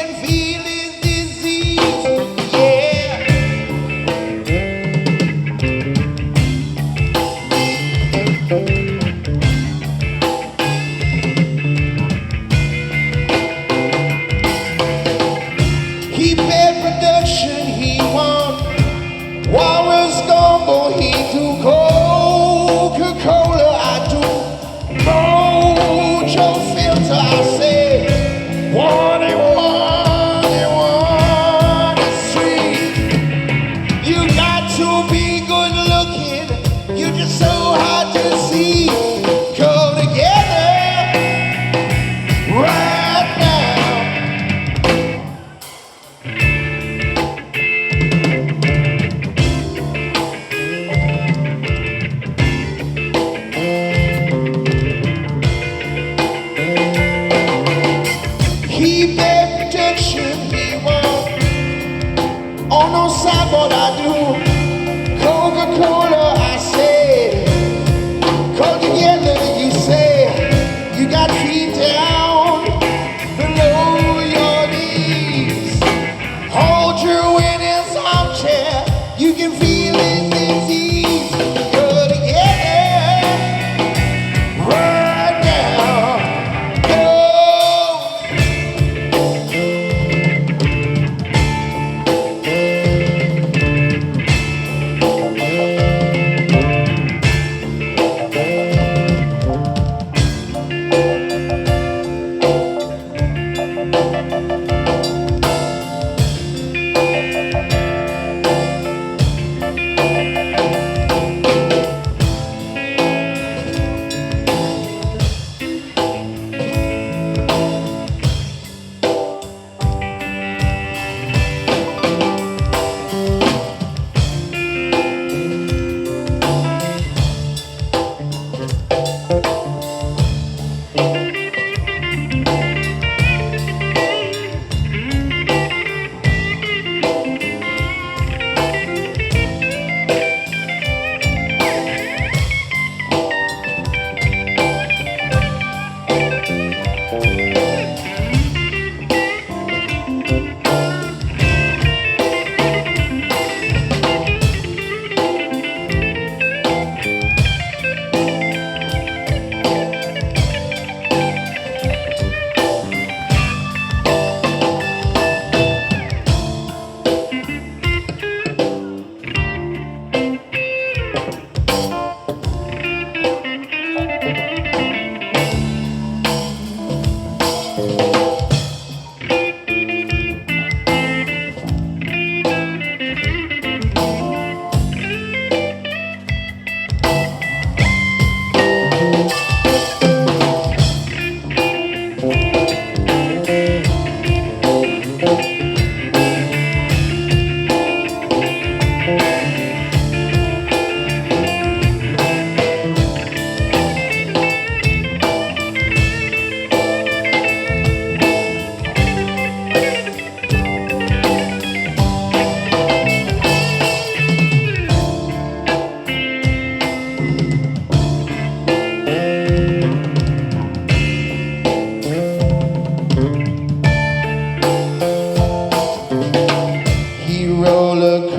can feel his disease. Yeah. He paid production, he won. Walrus Gumbo, he do Coca-Cola, I do Mojo Filter, I say 1 and 1 and 1 and 3. You got to be good looking, you just so hard to see. Go together right now. Keep that protection, he won't. On no sideboard I do. Coca-Cola, I say. Come together, you say. You got feet down below your knees. Hold your in his armchair. You can feel his disease. Go together right now. Go.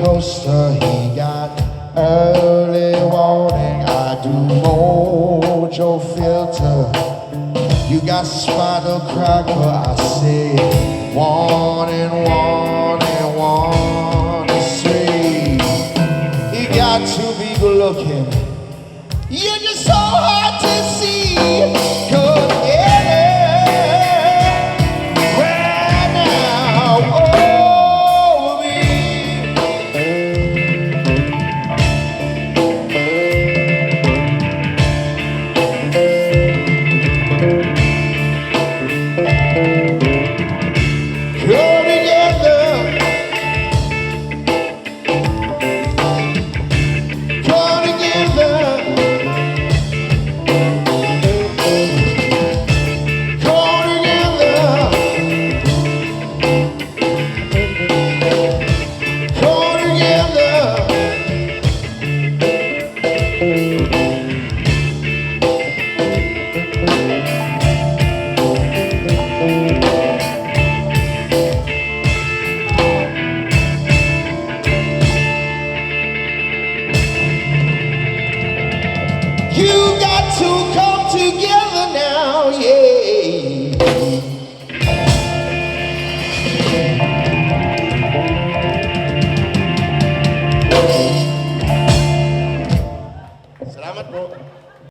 Coaster, he got early warning. I do Mojo Filter. You got Spider Cracker. I say 1 and 1 and 1 and 3. You got to be good looking. You're just so hard to see. Go together right now. Oh. Go You got to come together now, yeah.